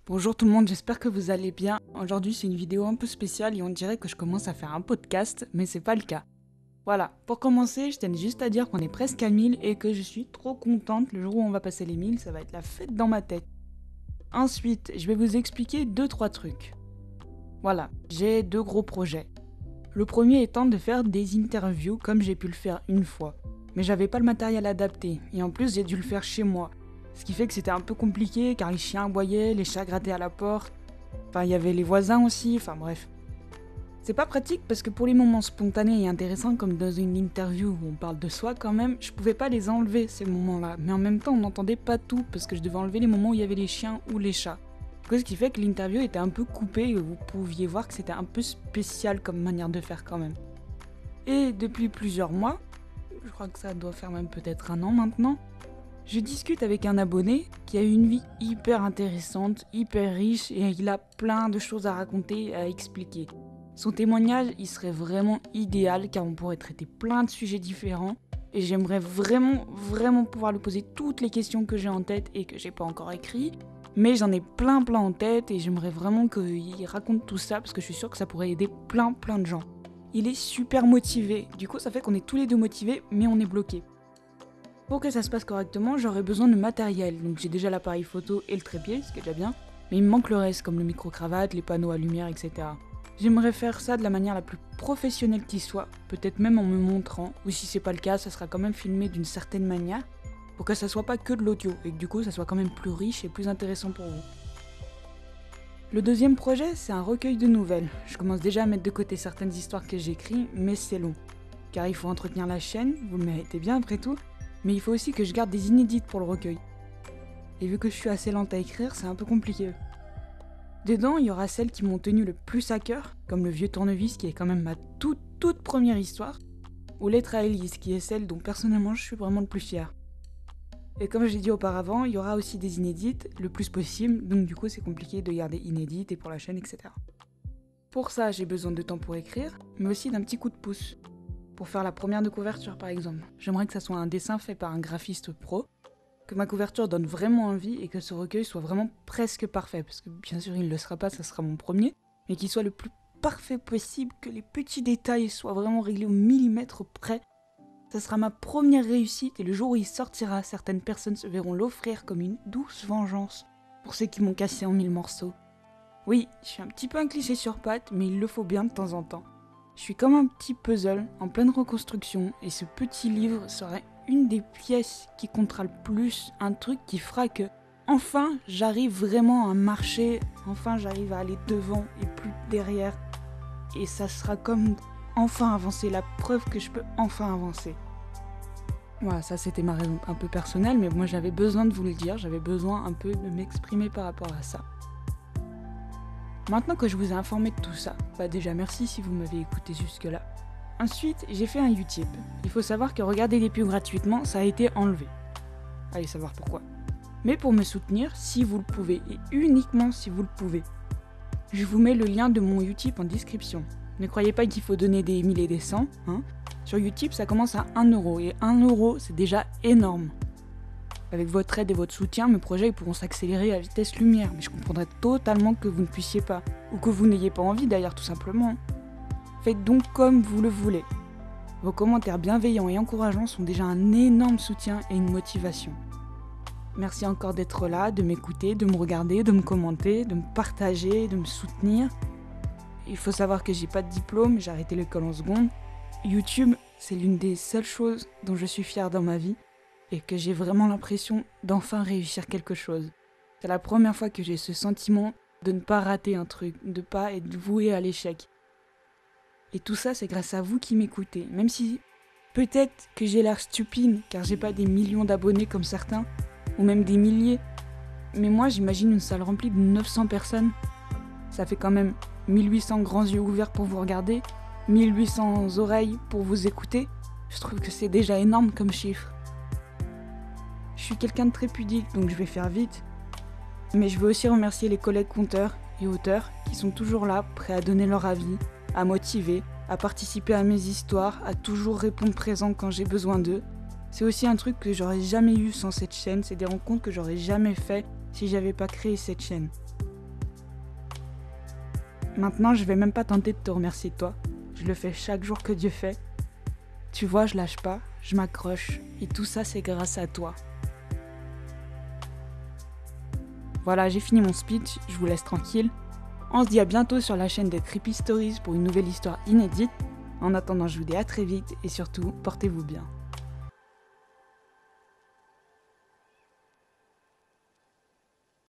Bonjour tout le monde, j'espère que vous allez bien. Aujourd'hui c'est une vidéo un peu spéciale et on dirait que je commence à faire un podcast, mais c'est pas le cas. Voilà, pour commencer, je tenais juste à dire qu'on est presque à 1000 et que je suis trop contente. Le jour où on va passer les 1000, ça va être la fête dans ma tête. Ensuite, je vais vous expliquer 2-3 trucs. Voilà, j'ai 2 gros projets. Le premier étant de faire des interviews comme j'ai pu le faire une fois. Mais j'avais pas le matériel adapté, et en plus j'ai dû le faire chez moi. Ce qui fait que c'était un peu compliqué car les chiens aboyaient, les chats grattaient à la porte. Enfin, il y avait les voisins aussi, enfin bref. C'est pas pratique parce que pour les moments spontanés et intéressants comme dans une interview où on parle de soi quand même, je pouvais pas les enlever ces moments-là. Mais en même temps on n'entendait pas tout parce que je devais enlever les moments où il y avait les chiens ou les chats. Ce qui fait que l'interview était un peu coupée et vous pouviez voir que c'était un peu spécial comme manière de faire quand même. Et depuis plusieurs mois, je crois que ça doit faire même peut-être un an maintenant, je discute avec un abonné qui a eu une vie hyper intéressante, hyper riche et il a plein de choses à raconter et à expliquer. Son témoignage, il serait vraiment idéal car on pourrait traiter plein de sujets différents et j'aimerais vraiment pouvoir lui poser toutes les questions que j'ai en tête et que j'ai pas encore écrit, mais j'en ai plein en tête et j'aimerais vraiment qu'il raconte tout ça parce que je suis sûre que ça pourrait aider plein de gens. Il est super motivé, du coup ça fait qu'on est tous les deux motivés mais on est bloqués. Pour que ça se passe correctement, j'aurais besoin de matériel, donc j'ai déjà l'appareil photo et le trépied, ce qui est déjà bien, mais il me manque le reste, comme le micro-cravate, les panneaux à lumière, etc. J'aimerais faire ça de la manière la plus professionnelle qui soit, peut-être même en me montrant, ou si c'est pas le cas, ça sera quand même filmé d'une certaine manière, pour que ça soit pas que de l'audio, et que du coup ça soit quand même plus riche et plus intéressant pour vous. Le deuxième projet, c'est un recueil de nouvelles. Je commence déjà à mettre de côté certaines histoires que j'écris, mais c'est long. Car il faut entretenir la chaîne, vous le méritez bien après tout, mais il faut aussi que je garde des inédites pour le recueil. Et vu que je suis assez lente à écrire, c'est un peu compliqué. Dedans, il y aura celles qui m'ont tenu le plus à cœur, comme le vieux tournevis qui est quand même ma toute première histoire, ou Lettre à Élise qui est celle dont personnellement je suis vraiment le plus fier. Et comme j'ai dit auparavant, il y aura aussi des inédites, le plus possible, donc du coup c'est compliqué de garder inédites et pour la chaîne, etc. Pour ça, j'ai besoin de temps pour écrire, mais aussi d'un petit coup de pouce. Pour faire la première de couverture par exemple. J'aimerais que ça soit un dessin fait par un graphiste pro, que ma couverture donne vraiment envie et que ce recueil soit vraiment presque parfait, parce que bien sûr il ne le sera pas, ça sera mon premier, mais qu'il soit le plus parfait possible, que les petits détails soient vraiment réglés au millimètre près. Ça sera ma première réussite et le jour où il sortira, certaines personnes se verront l'offrir comme une douce vengeance pour ceux qui m'ont cassé en 1000 morceaux. Oui, je suis un petit peu un cliché sur pattes, mais il le faut bien de temps en temps. Je suis comme un petit puzzle en pleine reconstruction et ce petit livre serait une des pièces qui comptera le plus, un truc qui fera que enfin j'arrive vraiment à marcher, enfin j'arrive à aller devant et plus derrière et ça sera comme enfin avancer, la preuve que je peux enfin avancer. Voilà, ça c'était ma raison un peu personnelle, mais moi j'avais besoin de vous le dire, j'avais besoin un peu de m'exprimer par rapport à ça. Maintenant que je vous ai informé de tout ça, déjà merci si vous m'avez écouté jusque-là. Ensuite, j'ai fait un Utip. Il faut savoir que regarder des pubs gratuitement, ça a été enlevé. Allez savoir pourquoi. Mais pour me soutenir, si vous le pouvez, et uniquement si vous le pouvez, je vous mets le lien de mon Utip en description. Ne croyez pas qu'il faut donner des 1000 et des 100, hein. Sur Utip, ça commence à 1€, et 1€, c'est déjà énorme. Avec votre aide et votre soutien, mes projets pourront s'accélérer à vitesse lumière, mais je comprendrais totalement que vous ne puissiez pas, ou que vous n'ayez pas envie d'ailleurs tout simplement. Faites donc comme vous le voulez. Vos commentaires bienveillants et encourageants sont déjà un énorme soutien et une motivation. Merci encore d'être là, de m'écouter, de me regarder, de me commenter, de me partager, de me soutenir. Il faut savoir que j'ai pas de diplôme, j'ai arrêté l'école en seconde. YouTube, c'est l'une des seules choses dont je suis fière dans ma vie et que j'ai vraiment l'impression d'enfin réussir quelque chose. C'est la première fois que j'ai ce sentiment de ne pas rater un truc, de ne pas être voué à l'échec. Et tout ça, c'est grâce à vous qui m'écoutez. Même si peut-être que j'ai l'air stupide, car j'ai pas des millions d'abonnés comme certains, ou même des milliers. Mais moi, j'imagine une salle remplie de 900 personnes. Ça fait quand même 1800 grands yeux ouverts pour vous regarder, 1800 oreilles pour vous écouter. Je trouve que c'est déjà énorme comme chiffre. Je suis quelqu'un de très pudique, donc je vais faire vite. Mais je veux aussi remercier les collègues conteurs et auteurs qui sont toujours là, prêts à donner leur avis, à motiver, à participer à mes histoires, à toujours répondre présent quand j'ai besoin d'eux. C'est aussi un truc que j'aurais jamais eu sans cette chaîne, c'est des rencontres que j'aurais jamais fait si j'avais pas créé cette chaîne. Maintenant, je vais même pas tenter de te remercier toi. Je le fais chaque jour que Dieu fait. Tu vois, je lâche pas, je m'accroche. Et tout ça, c'est grâce à toi. Voilà, j'ai fini mon speech, je vous laisse tranquille. On se dit à bientôt sur la chaîne des Creepy Stories pour une nouvelle histoire inédite. En attendant, je vous dis à très vite et surtout, portez-vous bien.